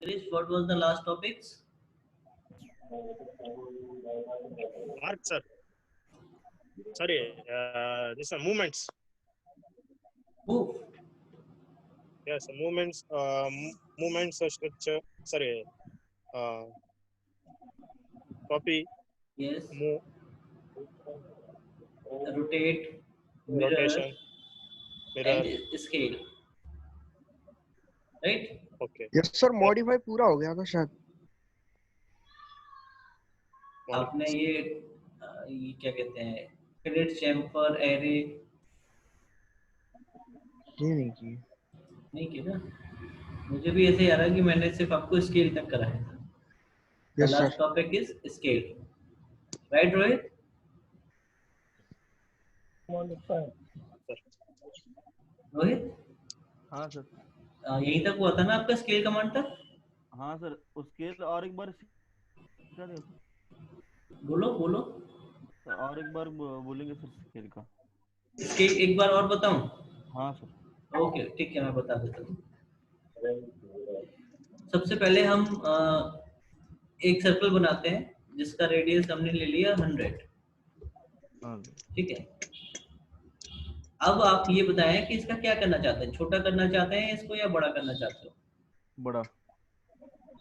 Krish, what was the last topics? Mark, sir. Sorry, this are movements. Move. Yes, movements. Movements structure. Sorry, uh, copy, Yes. move, Rotate, mirror, rotation, and mirror. scale. Right? Okay. Yes sir Yep. Modify पूरा हो गया था शायद आपने ये क्या कहते हैं, क्रेडिट चैम्फर एरे ये नहीं की नहीं किया ना? मुझे भी ऐसे याद है कि मैंने सिर्फ आपको स्केल तक कराया था. The yes last sir topic is scale. Right, Rohit? Rohit, हाँ सर यहीं तक हुआ था ना आपका स्केल कमांड तक? हाँ सर उसके और एक बार सिखा दें बोलो बोलो. सर और एक बार बोलेंगे सर स्केल का स्केल एक बार और बताऊं? हाँ सर ओके, ठीक है, मैं बता देता हूँ. सबसे पहले हम एक सर्कल बनाते हैं जिसका रेडियस हमने ले लिया 100. हाँ ठीक है. अब आप ये बताएं कि इसका क्या करना चाहते हैं, छोटा करना चाहते हैं इसको या बड़ा करना चाहते हो? बड़ा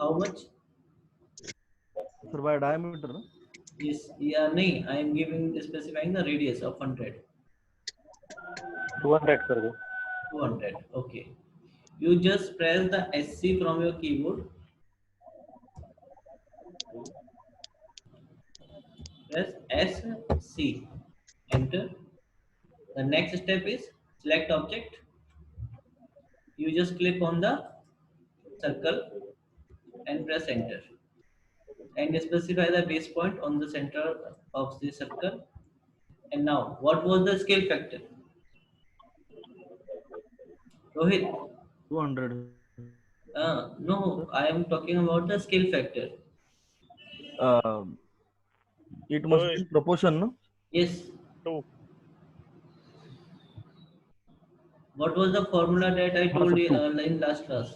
how much? Sir bye diameter ना इस या नहीं, I am giving specifying the radius of 100. 200 कर दो 200. Okay, you just press the SC from your keyboard. Press SC, enter. The next step is select object. You just click on the circle and press enter and specify the base point on the center of the circle. And now what was the scale factor? Rohit? 200 No, I am talking about the scale factor. it must be in proportion no Yes. 2. What was the formula that I told you in last class?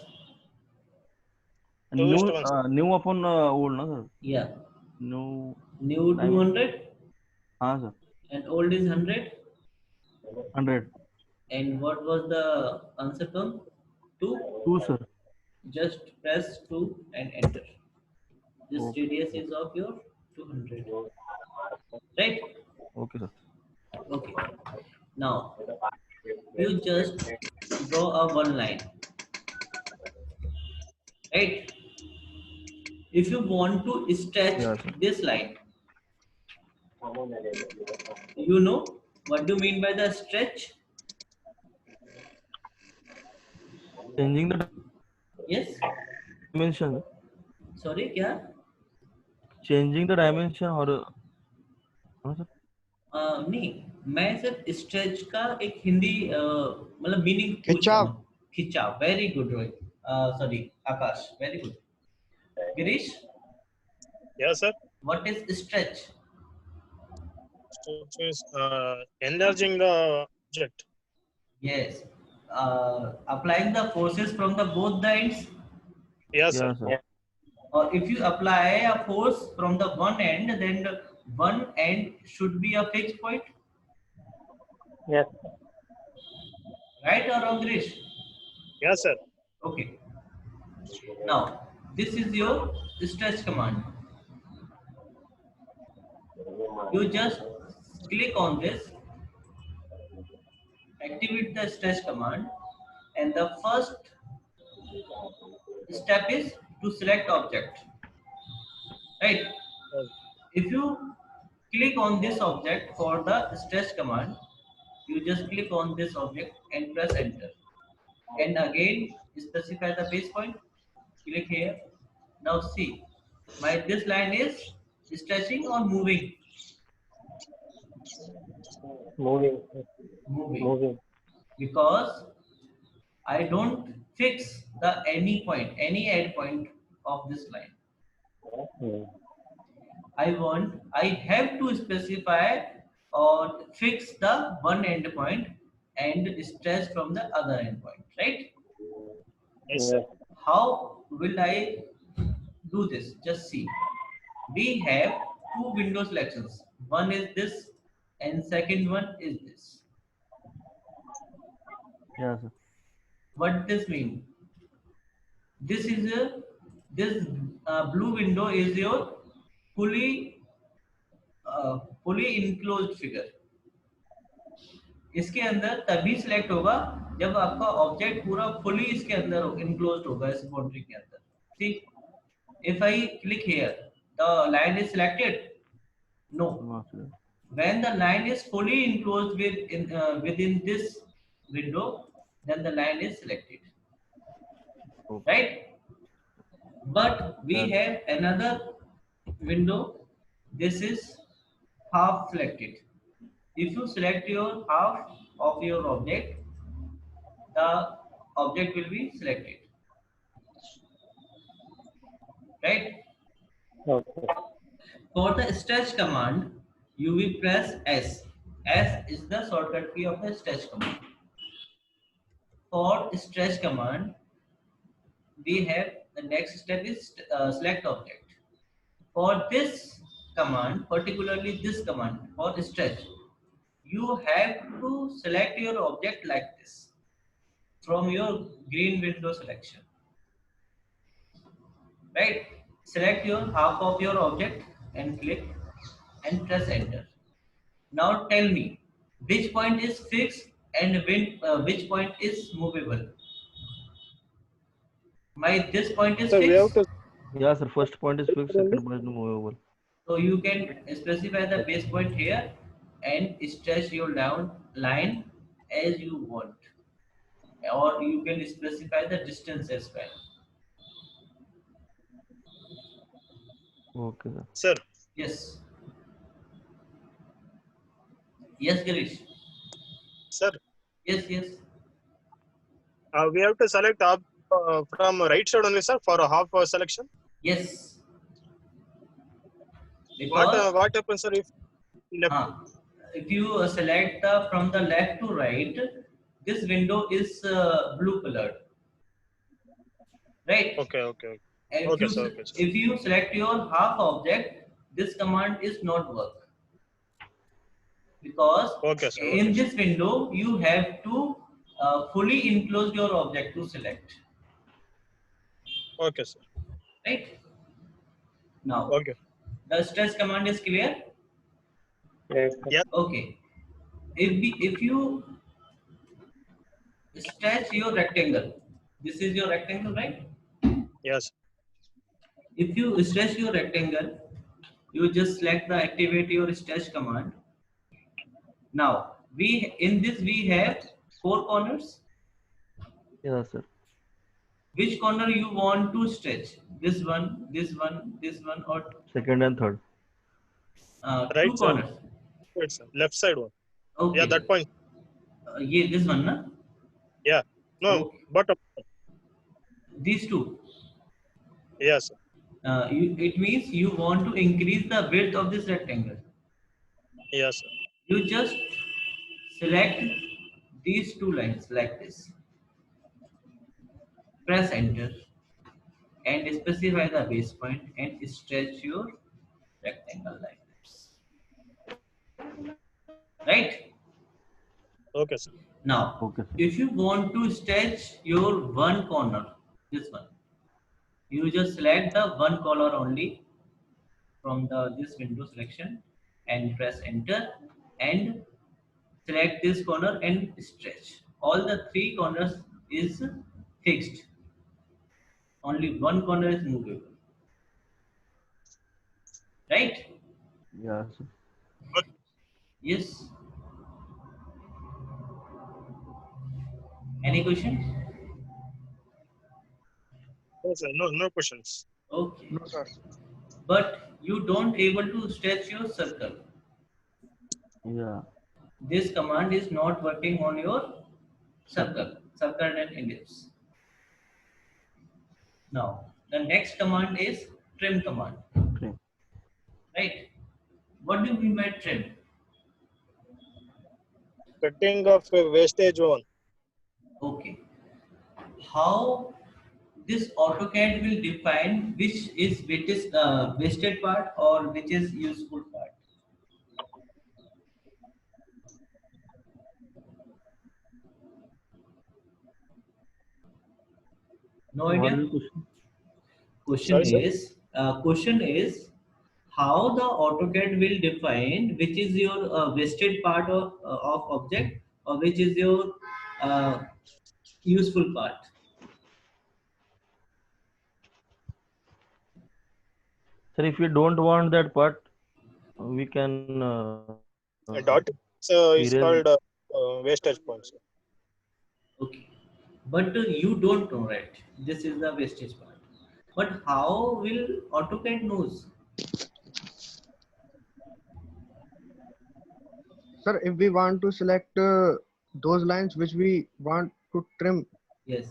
new upon old ना sir Yeah. new New 200 हाँ sir and old is 100. 100 And what was the answer term? 2. 2 sir Just press 2 and enter. This Okay. radius is of your 200. Right? okay sir Okay. Now you just draw a one line. Right? If you want to stretch Yeah, sir. this line, you know what do you mean by the stretch? changing the Yes. dimension Sorry, क्या? changing the dimension or हाँ sir नहीं, मैं सिर्फ stretch का एक हिंदी मतलब meaning पूछ रहा खिंचाव. हूँ. खिंचाव. Very good Rohit. Sorry Akash. Very good. Girish, Yes, sir. what is stretch? Which means enlarging the object. Yes. Applying the forces from the both the ends. Yes, sir. yeah sir Or if you apply a force from the one end, then the one end should be a fixed point. yes Right or wrong, Girish? Yes, sir. Okay. Now, this is your stretch command. You just click on this, activate the stretch command, and the first step is to select object. Right? If you click on this object for the stretch command, you just click on this object and press enter. And again specify the base point. Click here. Now see, this line is stretching or moving? moving Moving. Because I don't fix the any end point of this line. I have to specify or fix the one end point and stretch from the other end point, right? Yes, sir. how will I do this? Just see. We have two window selections. One is this, and second one is this. Yeah, sir. What this mean? This is a this blue window is your fully fully enclosed figure. इसके अंदर तभी select होगा जब आपका object पूरा fully इसके अंदर enclosed होगा इस बाउंड्री के अंदर. See, if I click here, the line is selected. No. No, sir. When the line is fully enclosed within this window, then the line is selected. Okay. Right? But we have another window. This is half selected. If you select your half of your object, the object will be selected. Right? Okay. For the stretch command, you will press S. S is the shortcut key of the stretch command. For stretch command, we have the next step is select object. For this command, particularly this command for stretch, you have to select your object like this from your green window selection. Right? Select your half of your object and click and press enter. Now tell me which point is fixed and which point is movable. This point is So we have fixed. to Yeah, sir. First point is fixed, second point is movable. So you can specify the base point here and stretch your down line as you want, or you can specify the distance as well. Okay, sir. sir. Yes. Yes, Girish. Sir, Yes, yes. we have to select up from right side only, sir, for a half selection. Yes. Because What happens, sir, if left? if you select from the left to right, this window is blue colored, right? Okay, okay. And Okay, sir, okay, sir. if you select your half object, this command is not work, because Okay, sir. in Okay, sir. this window you have to fully enclose your object to select, Okay, sir. right? Now Okay. the stretch command is clear. Yes. Yeah. Okay. If you stretch your rectangle, this is your rectangle, right? Yes. If you stretch your rectangle, you just select the activate your stretch command. Now in this we have 4 corners. Yeah, sir. Which corner you want to stretch? This one, this one, this one, or Second and third. Right two side. corners? Right, sir. Left side one. Okay. Yeah, that point. Yeah, this one, na? Yeah. No, Okay. bottom. These two. Yes, sir. It means you want to increase the width of this rectangle. Yes, sir. You just select these two lines like this. Press enter and specify the base point and stretch your rectangle like this. Right? Okay, sir. Now, Okay, sir. if you want to stretch your one corner, this one, you just select the one corner only from this window selection and press enter and select this corner and stretch. All the 3 corners is fixed. Only one corner is movable. Right? Yeah, sir. Yes. Any questions? Yes, sir. No questions. Okay. No, sir. But you don't able to stretch your circle. Yeah. This command is not working on your circle and ellipse. Now, the next command is trim command. Trim. Right? What do you mean by trim? Cutting of wastage one. Okay. How this AutoCAD will define which is wasted part or which is useful part. No What idea. is the question? Question Sorry, sir? is how the AutoCAD will define which is your wasted part of object or which is your uh, useful part. Sir, if we don't want that part, we can A dot is erase. called wastage point, sir. Okay, but you don't know, right? This is the wastage part. But how will AutoCAD knows? Sir, if we want to select those lines which we want to trim, Yes.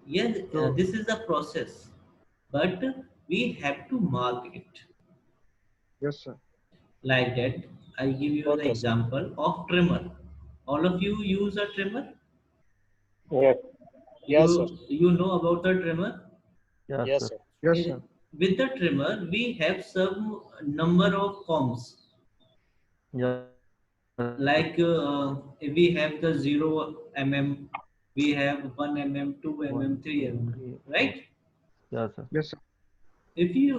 Yes, so this is the process, but we have to mark it yes, sir. like that. I give you the Okay, sir. example of trimmer. All of you use a trimmer. Yes. Yes, sir. You know about the trimmer. Yes, Yes, sir. sir. Yes, sir. With the trimmer, we have some number of combs. Yes. Like we have the 0 mm, we have 1 mm, 2 mm, 3 mm, right? Yes, sir. Yes, sir. If you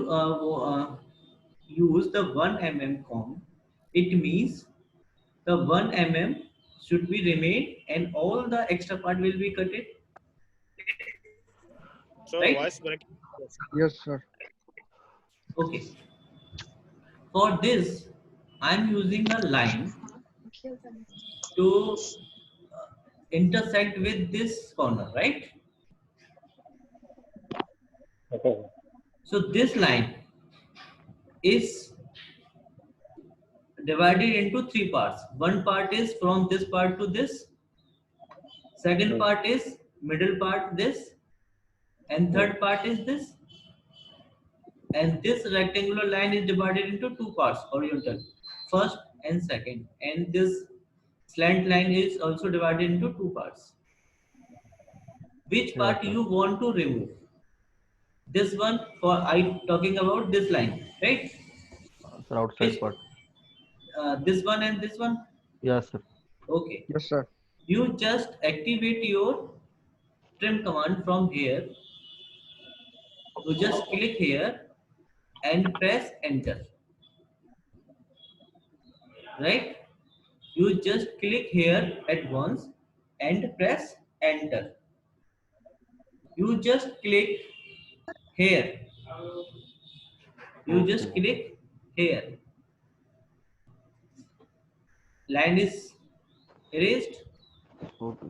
use the 1 mm comb, it means the 1 mm should be remain and all the extra part will be cut it, So right? voice break. Yes, sir. Okay. For this, I'm using a line to intersect with this corner, right? Okay. So this line is divided into three parts. One part is from this part to this. Second part is middle part this, and third part is this. And this rectangular line is divided into two parts, horizontal, first and second. And this slant line is also divided into two parts. Which Yes, part sir. you want to remove? This one, for I talking about this line, right? Sir, outside Which part. this one and this one. Yes, sir. Okay. Yes, sir. You just activate your trim command from here. You just click here and press enter. Right? You just click here at once and press enter. You just click here. You just Okay. click here. Line is erased Okay.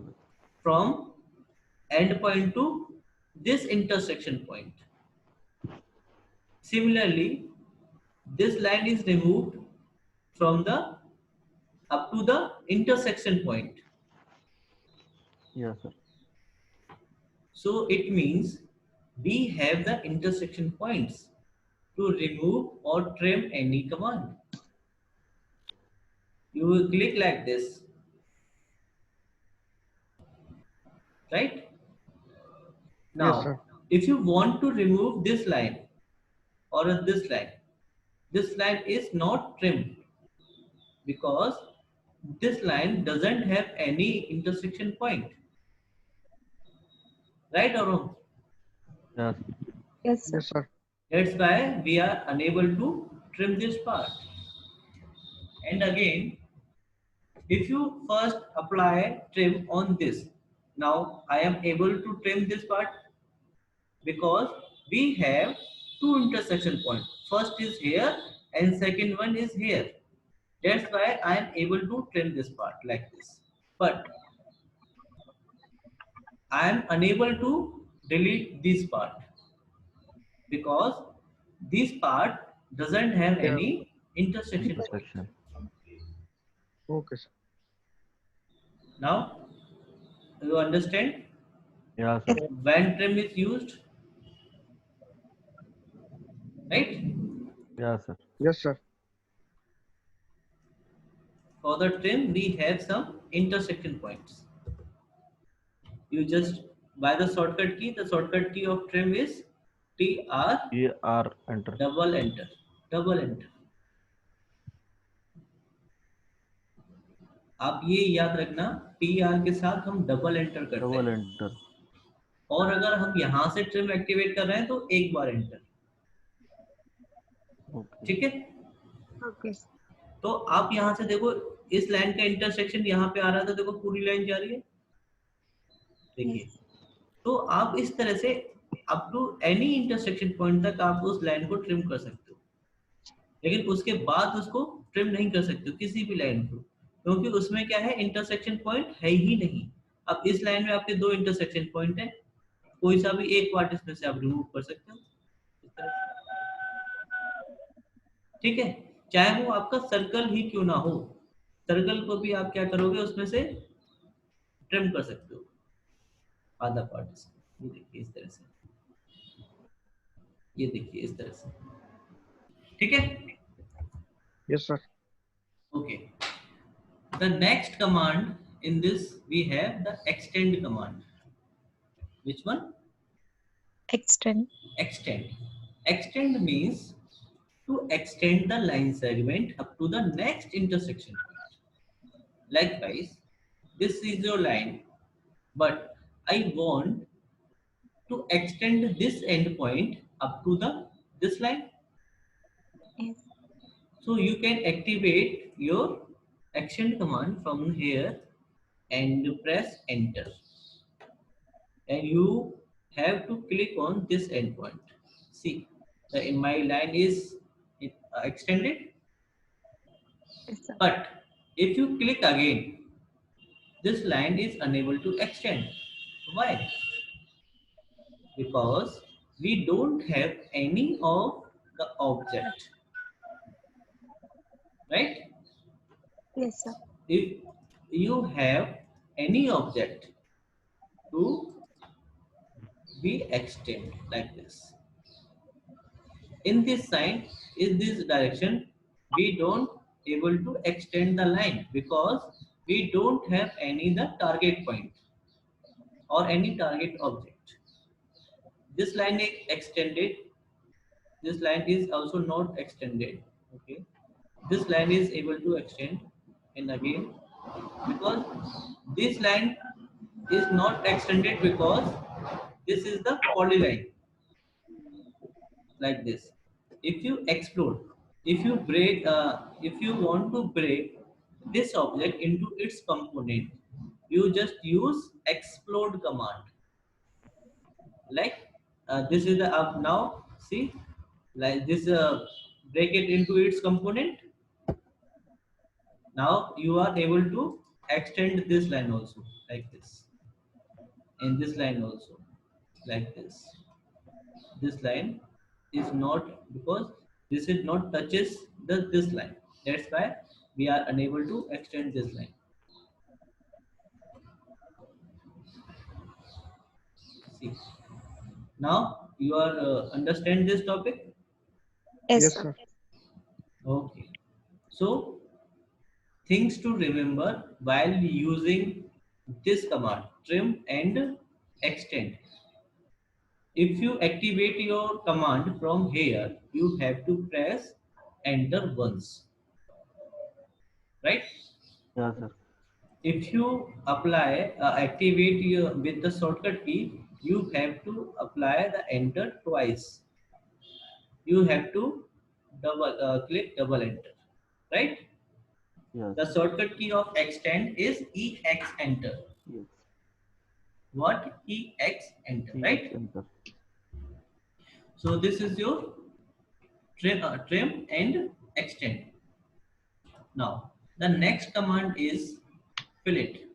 from end point to this intersection point. Similarly, this line is removed from the up to the intersection point. Yes, sir. So it means we have the intersection points to remove or trim any command. You will click like this, right? Yes, Now, sir. if you want to remove this line or this line is not trimmed because this line doesn't have any intersection point, right or wrong? Yes. Yes, sir. Yes, sir. That's why we are unable to trim this part. And again, if you first apply trim on this, now I am able to trim this part because we have two intersection points. First is here and second one is here. That's why I am able to trim this part like this. But I am unable to delete this part because this part doesn't have Yeah. any intersection point. Intersection. Okay, sir. Now you understand Yes, sir. when trim is used, right? Yes, sir. Yes, sir. For the trim, we have some intersection points. You just by the shortcut key. The shortcut key of trim is TR AR enter. double enter. Double enter. आप ये याद रखना, TR के साथ हम double enter करते Double हैं, enter. और अगर हम यहाँ से ट्रिम एक्टिवेट कर रहे हैं तो एक बार एंटर। Okay. ठीक है, Okay. तो आप यहाँ से देखो, इस लाइन का इंटरसेक्शन यहाँ पे आ रहा था, देखो पूरी लाइन जा रही है, देखिए। तो आप इस तरह से up to any intersection point तक आप उस लाइन को ट्रिम कर सकते हो, लेकिन उसके बाद उसको ट्रिम नहीं कर सकते हो किसी भी लाइन को, क्योंकि उसमें क्या है, इंटरसेक्शन पॉइंट है ही नहीं। अब इस लाइन में आपके दो इंटरसेक्शन पॉइंट है, कोई सा भी एक पार्ट इसमें से आप रिमूव कर सकते हो इस तरह से। ठीक है, चाहे वो आपका सर्कल ही क्यों ना हो, सर्कल को भी आप क्या करोगे, उसमें से ट्रिम कर सकते हो आधा पार्ट इसका। ये देखिए इस तरह से, ये देखिए इस तरह से। ठीक है, Yes, sir. okay. The next command in this we have the extend command. Which one? Extend. Extend. Extend means to extend the line segment up to the next intersection point. Likewise, this is your line, but I want to extend this end point up to this line. Yes. So you can activate your extend command from here and press enter, and you have to click on this endpoint. See, my line is extended, Yes, sir. but if you click again, this line is unable to extend. Why? Because we don't have any of the object, right? Yes, sir. If you have any object to be extend like this, in this sign, in this direction, we don't able to extend the line because we don't have any the target point or any target object. This line is extended, this line is also not extended. Okay, this line is able to extend, and again, because this line is not extended because this is the polyline like this. If you explode, if you break, if you want to break this object into its component, you just use explode command. Like this is the up now. See, like this, break it into its component. Now you are able to extend this line also like this, and this line also like this. This line is not, because this is not touches this line. That's why we are unable to extend this line. See, now you are understand this topic. Yes, Yes, sir. sir. Okay, so things to remember while using this command, trim and extend. If you activate your command from here, you have to press enter once, right? Yeah, sir. If you apply, activate your with the shortcut key, you have to apply the enter twice. You have to click double enter, right? Yes. The shortcut key of extend is EX enter. Yes. What? EX enter, right? Enter. So this is your trim and extend. Now the next command is fillet.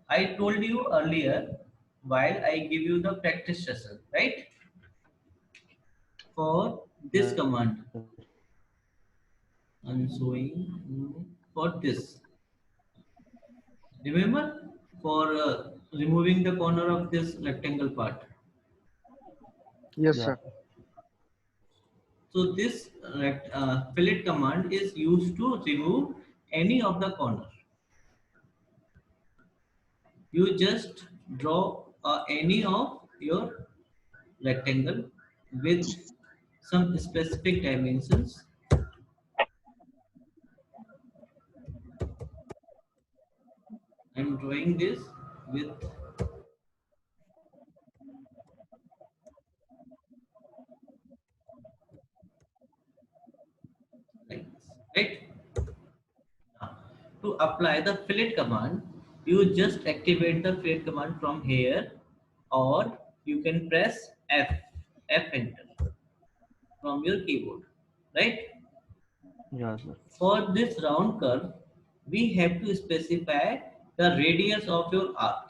I told you earlier while I give you the practice session, right? For this Yeah. command, I'm showing for this. Remember, for removing the corner of this rectangle part. Yes, Yeah. sir. So this fillet command is used to remove any of the corner. You just draw any of your rectangle with some specific dimensions. I'm drawing this with like this, right? Now, to apply the fillet command, you just activate the fillet command from here, or you can press F enter from your keyboard, right? Yeah, sir. For this round curve, we have to specify the radius of your arc.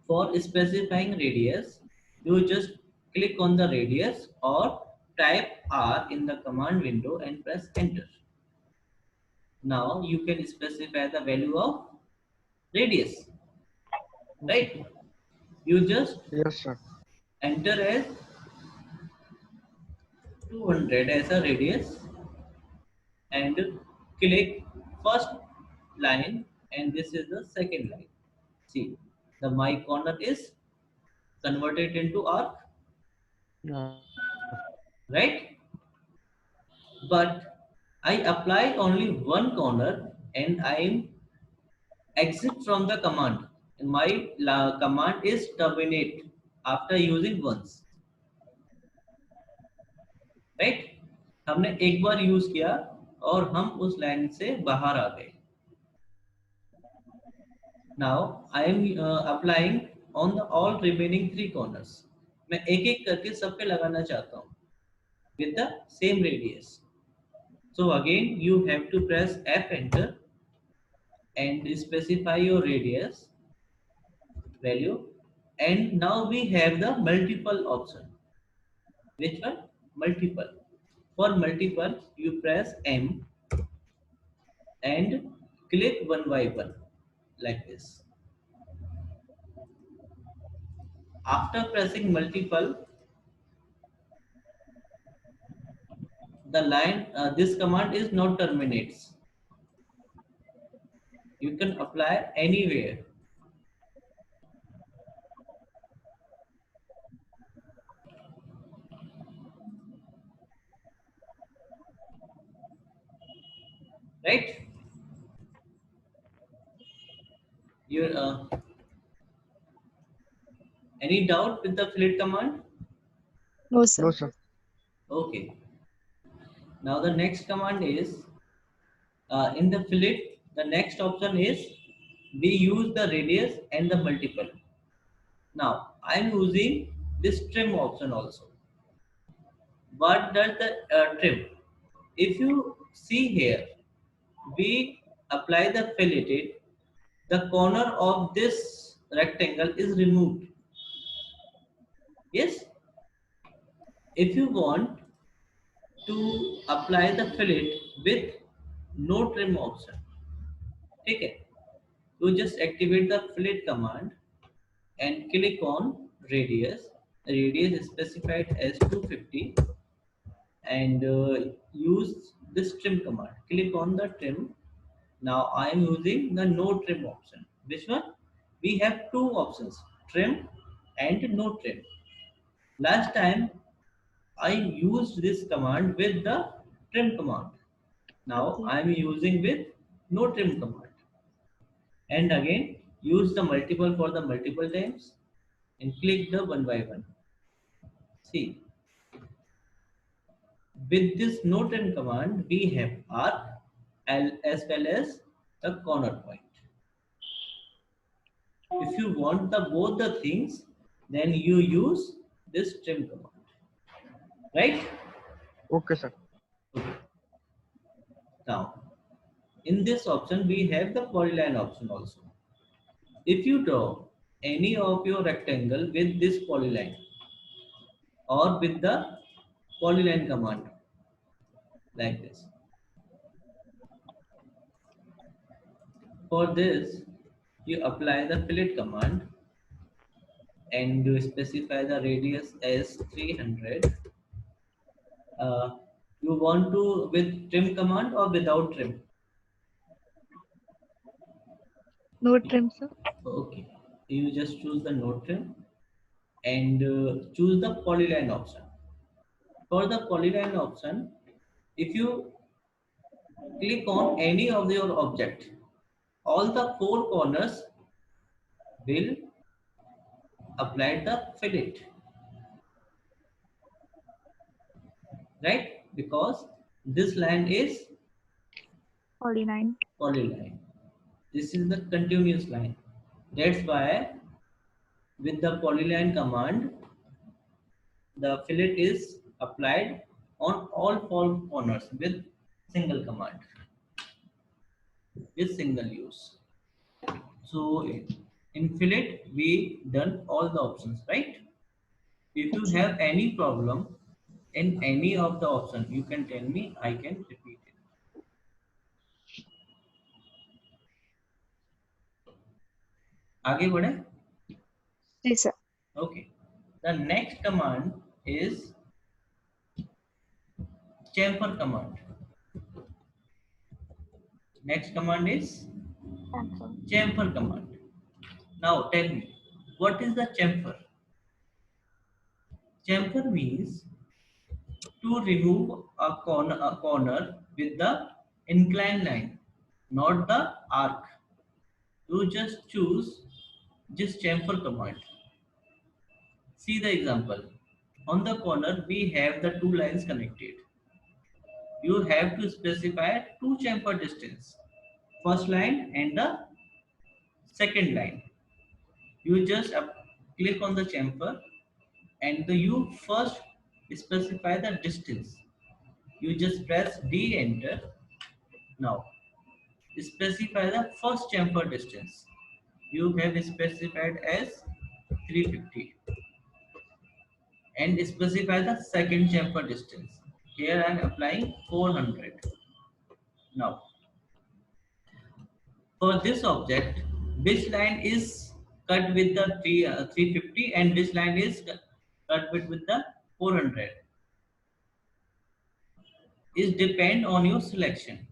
For specifying radius, you just click on the radius or type R in the command window and press enter. Now you can specify the value of radius, right? You just Yes, sir. enter as 200 as a radius and click first line, and this is the second line. See, the my corner is converted into arc, Yeah. right? But I apply only one corner and I exit from the command. And my command is terminate after using once, right? हमने एक बार use किया और हम उस line से बाहर आ गए. Now I am applying on the all remaining three corners. मैं एक एक करके सब पे लगाना चाहता हूँ with the same radius. So again you have to press F enter and specify your radius value, and now we have the multiple option. Which one? Multiple. For multiple you press M and click one by one like this. After pressing multiple, the line this command is not terminates. You can apply anywhere. Right? You any doubt with the fillet command? No, sir. No, sir. Okay. Now the next command is in the fillet. The next option is we use the radius and the multiple. Now I am using this trim option also. What does the trim? If you see here, we apply the fillet. The corner of this rectangle is removed. Yes. If you want to apply the fillet with no trim option, okay, you just activate the fillet command and click on radius. Radius is specified as 250, and use this trim command. Click on the trim. Now I am using the no trim option. Which one? We have two options, trim and no trim. Last time I used this command with the trim command. Now Okay. I am using with no trim command. And again use the multiple for the multiple times and click the one by one. See, with this no trim command we have arc as well as the corner point. If you want the both the things, then you use this trim command, right? Okay, sir. Okay. Now in this option we have the polyline option also. If you draw any of your rectangle with this polyline or with the polyline command like this, for this you apply the fillet command and you specify the radius as 300. You want to with trim command or without trim? No trim, sir. Okay. you just choose the node trim and choose the polyline option. For the polyline option, if you click on any of your object, all the four corners will apply the fillet, right? Because this line is 49. polyline. This is the continuous line. That's why with the polyline command, the fillet is applied on all four corners with single command, with single use. So in fillet, we done all the options, right? If you have any problem in any of the option, you can tell me, I can repeat it. आगे बढ़े? Yes, sir. Okay. The next command is chamfer command. Next command is Cancel. chamfer command. Now tell me, what is the chamfer? Chamfer means to remove a corner with the inclined line, not the arc. You just choose this chamfer command. See the example. On the corner, we have the two lines connected. You have to specify two chamfer distance, first line and the second line. You just click on the chamfer and you first specify the distance. You just press D, enter. Now specify the first chamfer distance. You have specified as 350 and specify the second chamfer distance. Here I am applying 400. Now for this object, which line is cut with the 350 and which line is cut with the 400 is depend on your selection.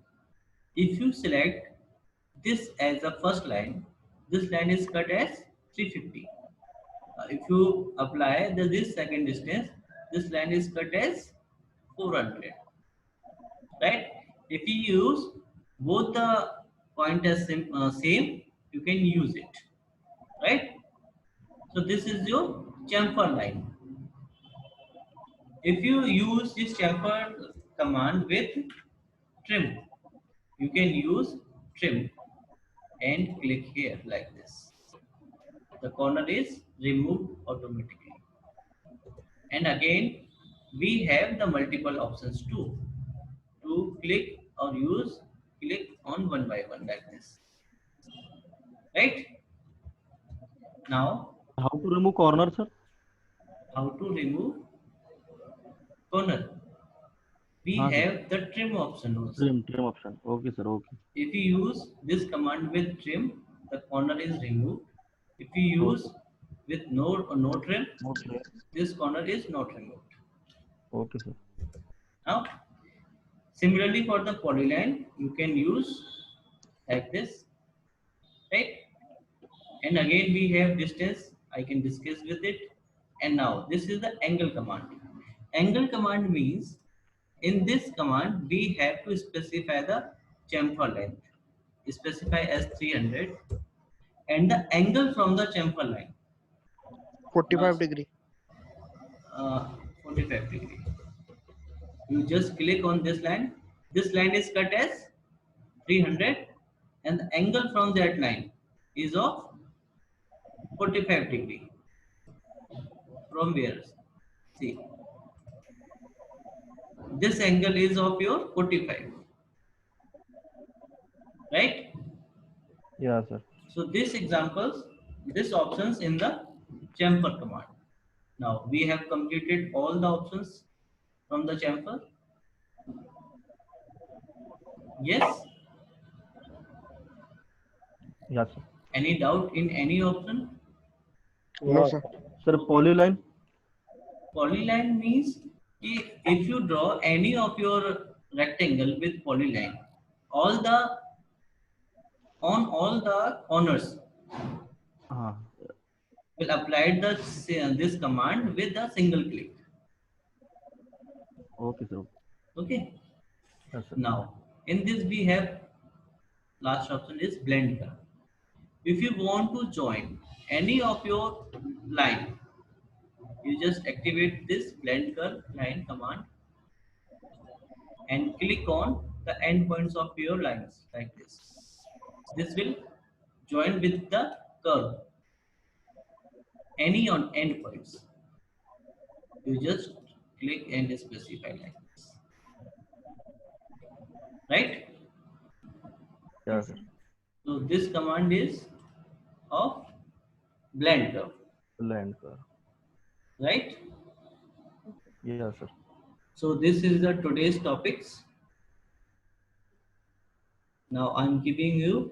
If you select this as the first line, this line is cut as 350. If you apply this second distance, this line is cut as 400, right? If you use both the point as same, you can use it, right? So this is your chamfer line. If you use this chamfer command with trim, you can use trim and click here like this. The corner is removed automatically. And again, we have the multiple options too. To click or use, click on one by one like this. Right? Now, How to remove corner, sir? how to remove corner? We have the trim option also. Trim option. Okay, sir. Okay. If you use this command with trim, the corner is removed. If you use with no trim, Okay. this corner is not removed. Okay, sir. Now, similarly for the polyline, you can use like this, right? And again we have distance, I can discuss with it. And now this is the angle command. Angle command means in this command we have to specify the chamfer length, specify as 300 and the angle from the chamfer line 45 degree. 45 degree. You just click on this line. This line is cut as 300 and the angle from that line is of 45 degree. From where? See. This angle is of your 45. Right? Yeah, sir. So these examples, these options in the chamfer command. Now we have completed all the options from the chamfer. Yes? Yes, sir. Any doubt in any option? No, sir. Sir, polyline. Polyline means if you draw any of your rectangle with polyline, on all the corners, will apply this command with a single click. Okay, sir. Okay. Yes, sir. Now, in this we have last option is blend curve. If you want to join any of your line, you just activate this blend curve line command and click on the endpoints of your lines like this. This will join with the curve. Any on endpoints. You just click and specify like this. Right? Yes, sir. So this command is of blend curve. Land curve. Right? Yes, sir. So this is the today's topics. Now I'm giving you